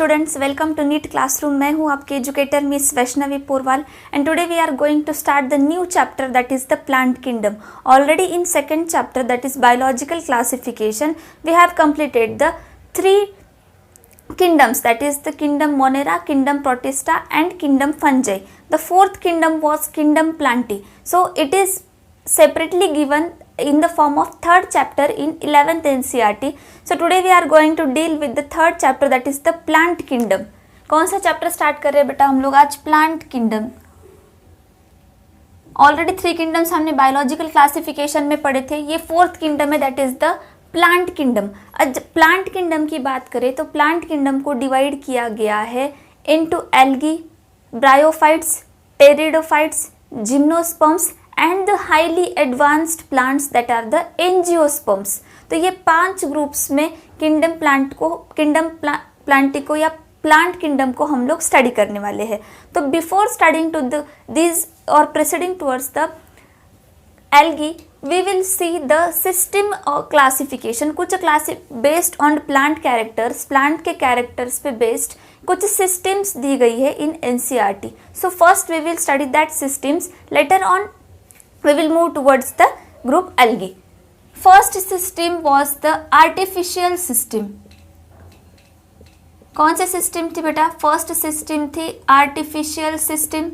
Students, welcome to NEET classroom. मैं हूं आपके educator miss Vaishnavi Porwal and today we are going to start the new chapter that is the plant kingdom. Already in second chapter that is biological classification we have completed the three kingdoms, that is the kingdom Monera, kingdom Protista and kingdom Fungi. The fourth kingdom was kingdom Plantae. So it is separately given in the form of third chapter in 11th NCERT. So today we are going to deal with the third chapter that is the plant kingdom. कौन सा chapter start कर रहे हैं बेटा हम लोग आज? Plant kingdom. Already three kingdoms हमने बायोलॉजिकल क्लासिफिकेशन में पढ़े थे, ये फोर्थ किंगडम है that is the plant kingdom. आज प्लांट किंगडम की बात करें तो प्लांट किंगडम को डिवाइड किया गया है into algae, bryophytes, pteridophytes, gymnosperms and the highly advanced plants that are the angiosperms. तो ये पांच ग्रुप्स में किंगडम प्लांटी को या प्लांट किंगडम को हम लोग स्टडी करने वाले हैं। तो बिफोर स्टडिंग टू दिस और proceeding towards the algae we will see the system of classification। कुछ based on plant characters, plant के कैरेक्टर्स पे बेस्ड कुछ सिस्टम्स दी गई है in NCERT. So first we will study that systems, later on we will move towards the group algae. First system was the artificial system. कौन से system थी बेटा? फर्स्ट सिस्टम थी artificial system.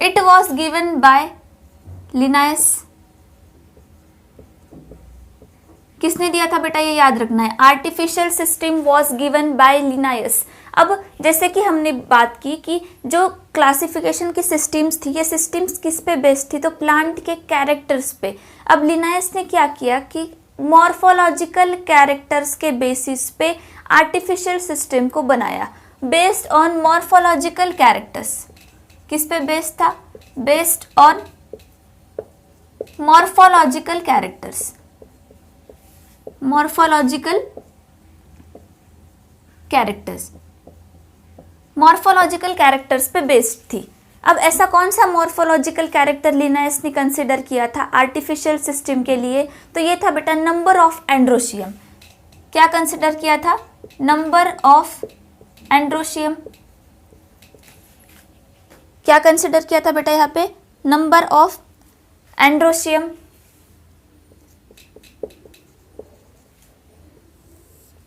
It was given by लिनायस। किसने दिया था बेटा? ये याद रखना है, artificial system was given by लिनायस। अब जैसे कि हमने बात की कि जो क्लासिफिकेशन की सिस्टम्स थी, ये सिस्टम्स किस पे बेस्ड थी? तो प्लांट के कैरेक्टर्स पे। अब लिनायस ने क्या किया कि मॉर्फोलॉजिकल कैरेक्टर्स के बेसिस पे आर्टिफिशियल सिस्टम को बनाया बेस्ड ऑन मॉर्फोलॉजिकल कैरेक्टर्स। किस पे बेस्ड था? Based on morphological characters, morphological characters, morphological characters पे बेस्ड थी। अब ऐसा कौन सा मॉर्फोलॉजिकल कैरेक्टर लिनायस ने कंसिडर किया था आर्टिफिशियल सिस्टम के लिए? तो ये था बेटा नंबर ऑफ एंड्रोशियम। क्या कंसिडर किया था? Number of androecium. क्या कंसिडर किया था बेटा यहाँ पे? Number of androecium.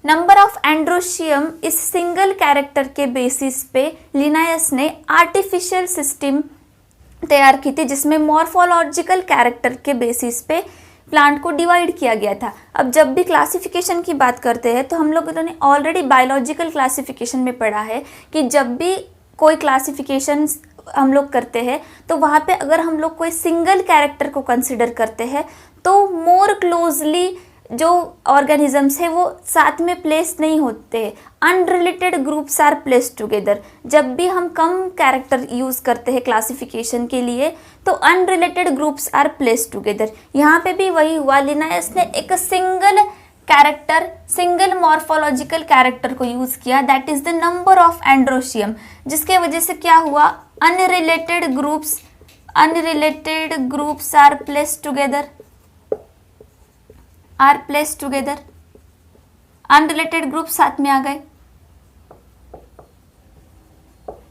Number of androecium इस सिंगल कैरेक्टर के बेसिस पे लिनायस ने आर्टिफिशियल सिस्टम तैयार की थी जिसमें मॉर्फोलॉजिकल कैरेक्टर के बेसिस पे प्लांट को डिवाइड किया गया था। अब जब भी क्लासिफिकेशन की बात करते हैं तो हम लोग ने ऑलरेडी बायोलॉजिकल क्लासिफिकेशन में पढ़ा है कि जब भी कोई क्लासिफिकेशन हम लोग करते हैं तो वहाँ पे अगर हम लोग कोई सिंगल कैरेक्टर को कंसिडर करते हैं तो मोर क्लोजली जो ऑर्गेनिजम्स है वो साथ में प्लेस नहीं होते हैं, unrelated groups are place together. जब भी हम कम कैरेक्टर यूज करते हैं क्लासिफिकेशन के लिए तो unrelated groups are place together. यहाँ पे भी वही हुआ, लिनायस ने एक single character, single morphological character को यूज किया that is the number of androecium, जिसके वजह से क्या हुआ? Unrelated groups are place together, are place together. Unrelated group साथ में आ गए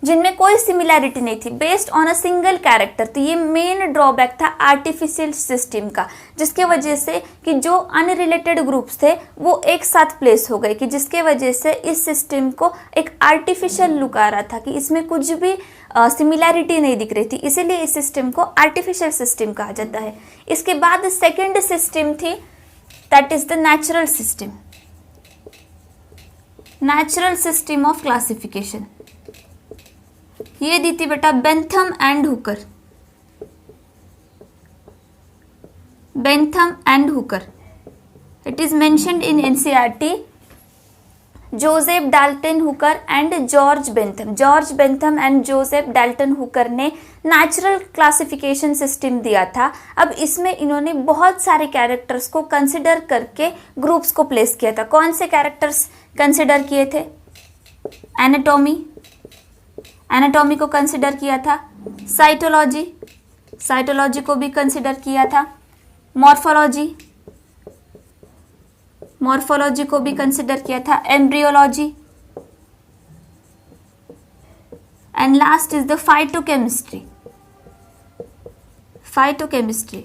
जिनमें कोई सिमिलैरिटी नहीं थी, based on a single character. तो ये मेन ड्रॉबैक था आर्टिफिशियल सिस्टम का, जिसके वजह से कि जो अनरिलेटेड ग्रुप्स थे वो एक साथ प्लेस हो गए, कि जिसके वजह से इस सिस्टम को एक आर्टिफिशियल लुक आ रहा था, कि इसमें कुछ भी सिमिलैरिटी नहीं दिख रही थी, इसीलिए इस सिस्टम को आर्टिफिशियल सिस्टम कहा जाता है। इसके बाद सेकेंड सिस्टम थी that is the natural system, natural system of classification. ये दी थी बेटा Bentham and Hooker, Bentham and Hooker. It is mentioned in NCERT. Joseph Dalton Hooker and George Bentham, George Bentham and Joseph Dalton Hooker ने natural classification system दिया था। अब इसमें इन्होंने बहुत सारे कैरेक्टर्स को कंसिडर करके ग्रुप्स को प्लेस किया था। कौन से कैरेक्टर्स कंसिडर किए थे? एनाटॉमी, एनाटॉमी को कंसिडर किया था। साइटोलॉजी, साइटोलॉजी को भी कंसिडर किया था। मॉर्फोलॉजी, मॉर्फोलॉजी को भी कंसिडर किया था, embryology, and last is the phytochemistry. Phytochemistry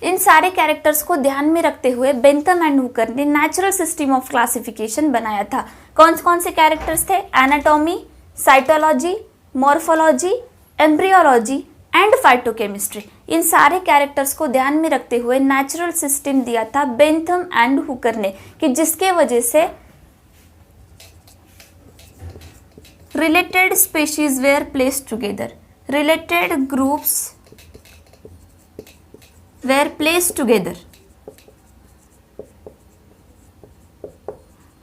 इन सारे कैरेक्टर्स को ध्यान में रखते हुए बेंथम एंड हुकर ने नेचुरल सिस्टम ऑफ क्लासिफिकेशन बनाया था। कौन कौन से कैरेक्टर्स थे? Anatomy, cytology, morphology, embryology and phytochemistry. इन सारे कैरेक्टर्स को ध्यान में रखते हुए नेचुरल सिस्टम दिया था बेंथम एंड हुकर ने, कि जिसके वजह से related species were placed together, related groups were placed together.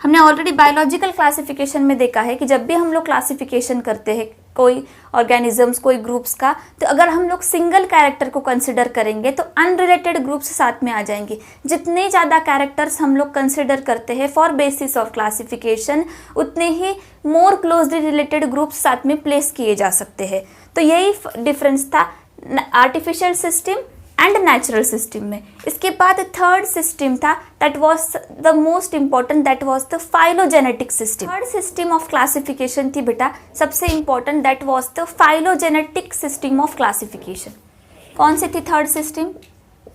हमने ऑलरेडी बायोलॉजिकल क्लासिफिकेशन में देखा है कि जब भी हम लोग क्लासिफिकेशन करते हैं कोई ऑर्गेनिजम्स, कोई ग्रुप्स का, तो अगर हम लोग सिंगल कैरेक्टर को कंसिडर करेंगे तो अनरिलेटेड ग्रुप्स साथ में आ जाएंगे। जितने ज़्यादा कैरेक्टर्स हम लोग कंसिडर करते हैं फॉर बेसिस ऑफ क्लासिफिकेशन, उतने ही मोर क्लोजली रिलेटेड ग्रुप्स साथ में प्लेस किए जा सकते हैं। तो यही डिफरेंस था artificial system and natural system में। इसके बाद थर्ड सिस्टम था, that was the most important, that was the phylogenetic system. Third system of classification थी बेटा सबसे important, that was the phylogenetic system of classification. कौन सी थी third system?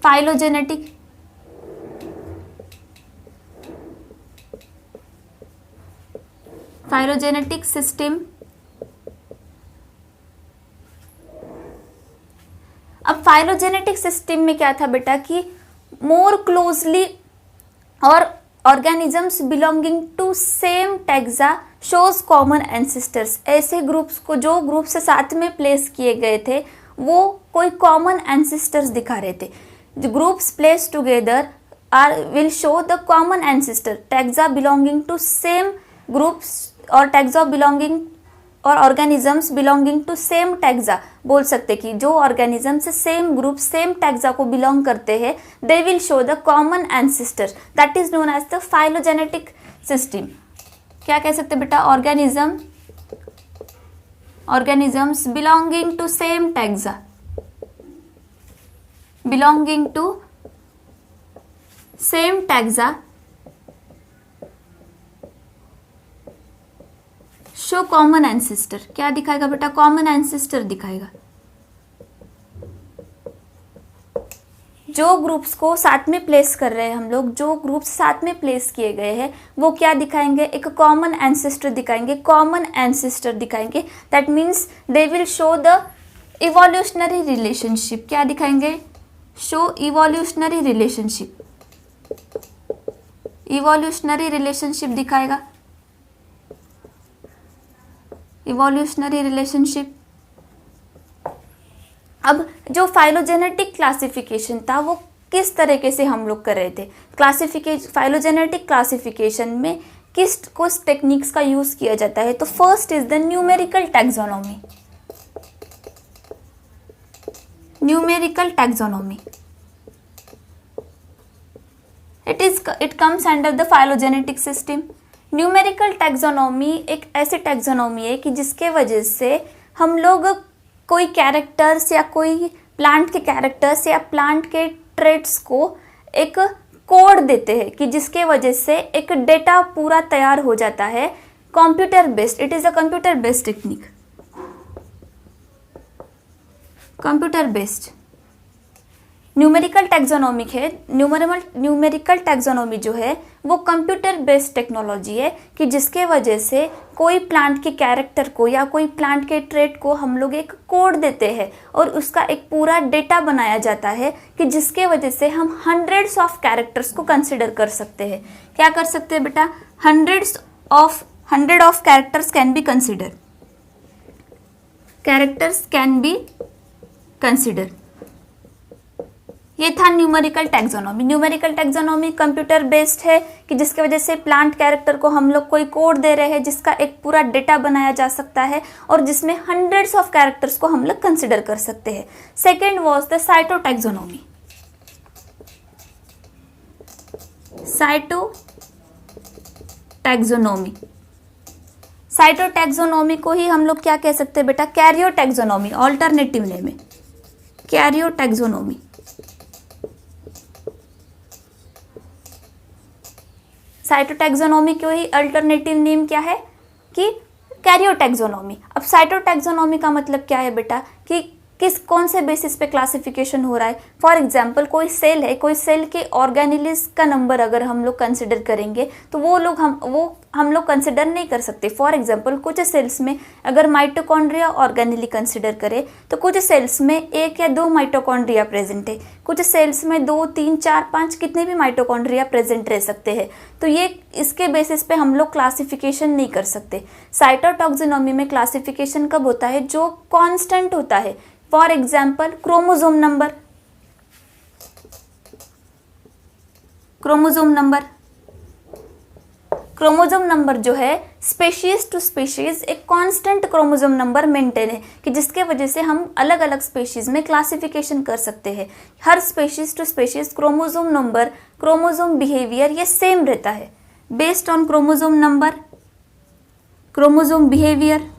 Phylogenetic. Phylogenetic system. अब फाइलोजेनेटिक सिस्टम में क्या था बेटा कि मोर क्लोजली और organisms belonging to same taxa shows common ancestors. ऐसे ग्रुप्स को, जो ग्रुप से साथ में प्लेस किए गए थे, वो कोई कॉमन एंसेस्टर्स दिखा रहे थे। Groups place together are will show the common ancestor, taxa belonging to same groups और टैक्सा बिलोंगिंग और organisms belonging to same taxa. बोल सकते कि जो organisms same group, same taxa को बिलोंग करते हैं, they will show the common ancestor, that is known as the phylogenetic system. क्या कह सकते बेटा? Organisms belonging to same taxa, belonging to same taxa show common ancestor. क्या दिखाएगा बेटा? कॉमन एंसेस्टर दिखाएगा। जो ग्रुप्स को साथ में प्लेस कर रहे हैं हम लोग, जो ग्रुप्स साथ में प्लेस किए गए हैं, वो क्या दिखाएंगे? एक कॉमन एंसेस्टर दिखाएंगे, कॉमन एंसेस्टर दिखाएंगे। That means they will show the evolutionary relationship. क्या दिखाएंगे? Show evolutionary relationship, evolutionary relationship दिखाएगा, इवोल्यूशनरी रिलेशनशिप। अब जो फाइलोजेनेटिक क्लासिफिकेशन था वो किस तरीके से हम लोग कर रहे थे? फाइलोजेनेटिक क्लासिफिकेशन में किस टेक्निक्स का यूज किया जाता है? तो first is the numerical taxonomy. Numerical taxonomy, it comes under the phylogenetic system. Numerical taxonomy एक ऐसी टैक्सोनॉमी है कि जिसके वजह से हम लोग कोई कैरेक्टर्स या कोई प्लांट के कैरेक्टर्स या प्लांट के ट्रेट्स को एक कोड देते हैं, कि जिसके वजह से एक डेटा पूरा तैयार हो जाता है। Computer based, it is a computer based technique, computer based numerical taxonomy है। न्यूमेरिकल टैक्सोनॉमी जो है वो कंप्यूटर बेस्ड टेक्नोलॉजी है, कि जिसके वजह से कोई प्लांट के कैरेक्टर को या कोई प्लांट के ट्रेट को हम लोग एक कोड देते हैं और उसका एक पूरा डेटा बनाया जाता है, कि जिसके वजह से हम हंड्रेड्स ऑफ कैरेक्टर्स को कंसिडर कर सकते हैं। क्या कर सकते हैं बेटा? Hundred of characters can be consider, characters can be consider. ये था numerical taxonomy. Numerical taxonomy computer based है, कि जिसकी वजह से प्लांट कैरेक्टर को हम लोग कोई कोड दे रहे हैं जिसका एक पूरा डेटा बनाया जा सकता है और जिसमें हंड्रेड्स ऑफ कैरेक्टर्स को हम लोग कंसिडर कर सकते हैं। Second was the cyto taxonomy. Cyto taxonomy, cyto taxonomy को ही हम लोग क्या कह सकते हैं बेटा? कैरियो टैक्सोनॉमी, ऑल्टरनेटिव नेम है कैरियो टैक्सोनॉमी। साइटोटैक्सोनॉमी को ही अल्टरनेटिव नेम क्या है कि कैरियोटैक्सोनॉमी। अब साइटोटैक्सोनॉमी का मतलब क्या है बेटा कि कौन से बेसिस पे क्लासिफिकेशन हो रहा है। फॉर एग्जाम्पल कोई सेल है, कोई सेल के ऑर्गेनेलिज का नंबर अगर हम लोग कंसिडर करेंगे तो वो हम लोग कंसिडर नहीं कर सकते। फॉर एग्जाम्पल कुछ सेल्स में अगर माइटोकॉन्ड्रिया ऑर्गेनेली कंसिडर करें तो कुछ सेल्स में 1 या 2 माइटोकॉन्ड्रिया प्रेजेंट है, कुछ सेल्स में 2, 3, 4, 5 कितने भी माइटोकॉन्ड्रिया प्रेजेंट रह सकते हैं। तो ये इसके बेसिस पे हम लोग क्लासिफिकेशन नहीं कर सकते। साइटोटैक्सोनॉमी में क्लासिफिकेशन कब होता है, जो कॉन्स्टेंट होता है। For example chromosome number, chromosome number जो है स्पेशीज टू स्पेशीज एक कांस्टेंट क्रोमोसोम नंबर मेंटेन है कि जिसके वजह से हम अलग अलग स्पेशीज में क्लासिफिकेशन कर सकते हैं। हर species to species chromosome number, chromosome behaviour ये सेम रहता है। Based on chromosome number, chromosome behaviour,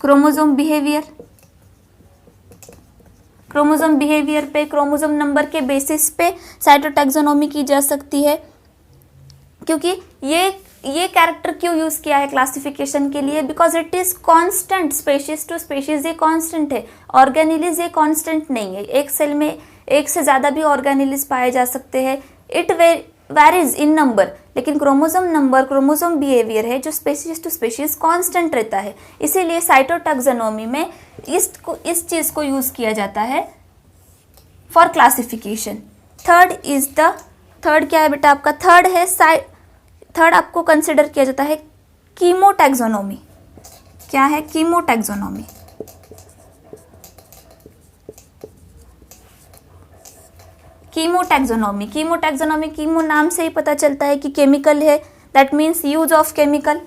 chromosome behaviour पे, क्रोमोसोम नंबर के बेसिस पे साइटोटैक्सोनॉमी की जा सकती है। क्योंकि ये कैरेक्टर क्यों यूज किया है क्लासिफिकेशन के लिए, because it is constant. Species to species ये कांस्टेंट है, ऑर्गेनेलिज ये कांस्टेंट नहीं है। एक सेल में एक से ज्यादा भी ऑर्गेनेलिज पाए जा सकते हैं, इट वैरीज इन नंबर, लेकिन क्रोमोसोम नंबर, क्रोमोसोम बिहेवियर है जो स्पेशीज टू स्पेशीज कांस्टेंट रहता है। इसीलिए साइटोटैक्सोनॉमी में इस चीज को यूज किया जाता है फॉर क्लासिफिकेशन। थर्ड क्या है बेटा आपका, थर्ड आपको कंसिडर किया जाता है कीमोटैक्सोनॉमी। क्या है कीमोटैक्सोनॉमी? कीमोटैक्सोनॉमी, कीमो नाम से ही पता चलता है कि केमिकल है, that means use of chemical.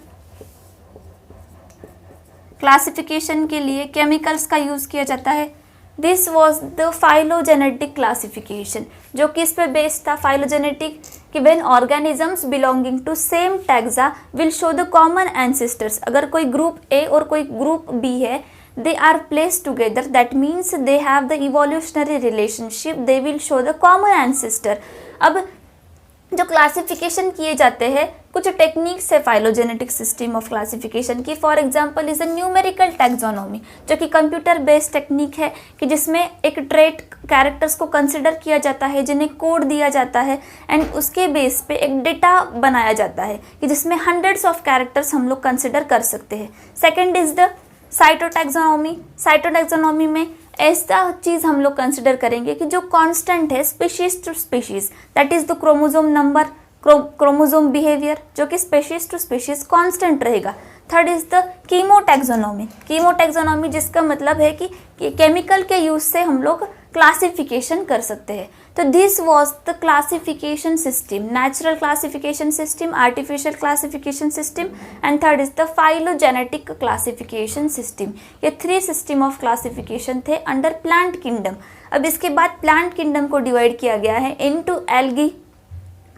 Classification के लिए केमिकल्स का यूज किया जाता है। This was the phylogenetic classification, जो किस पे बेस्ड था, फाइलोजेनेटिक, कि when organisms belonging to same taxa will show the common ancestors. अगर कोई ग्रुप ए और कोई ग्रुप बी है, they are placed together, that means they have the evolutionary relationship, they will show the common ancestor। अब जो classification किए जाते हैं कुछ टेक्निक्स है फाइलोजेनेटिक सिस्टम ऑफ क्लासिफिकेशन की। For example is a numerical taxonomy, जो कि कंप्यूटर बेस्ड टेक्निक है कि जिसमें एक ट्रेट कैरेक्टर्स को कंसिडर किया जाता है, जिन्हें कोड दिया जाता है एंड उसके बेस पे एक डेटा बनाया जाता है कि जिसमें हंड्रेड्स ऑफ कैरेक्टर्स हम लोग कंसिडर कर सकते हैं। सेकेंड इज द साइटोटैक्सोनॉमी में ऐसा चीज हम लोग कंसिडर करेंगे कि जो कांस्टेंट है species to species, that is the chromosome number, chromosome behaviour, जो कि स्पीशीज टू स्पीशीज कांस्टेंट रहेगा। थर्ड इज द कीमोटैक्सोनॉमी, जिसका मतलब है कि केमिकल के यूज से हम लोग क्लासिफिकेशन कर सकते हैं। तो this was the classification system, natural classification system, artificial classification system, and third is the phylogenetic classification system. ये 3 सिस्टम ऑफ क्लासिफिकेशन थे अंडर प्लांट किंगडम। अब इसके बाद प्लांट किंगडम को डिवाइड किया गया है into algae,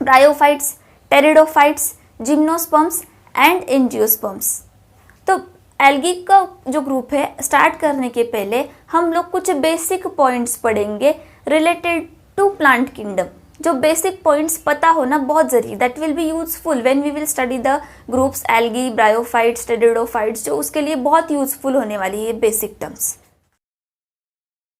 bryophytes, pteridophytes, gymnosperms and angiosperms. तो एल्गी का जो ग्रुप है, स्टार्ट करने के पहले हम लोग कुछ बेसिक पॉइंट्स पढ़ेंगे रिलेटेड टू प्लांट किंगडम। जो बेसिक पॉइंट्स पता होना बहुत जरूरी, that will be useful when we will study the groups algae, bryophytes, pteridophytes, जो उसके लिए बहुत यूजफुल होने वाली है बेसिक टर्म्स।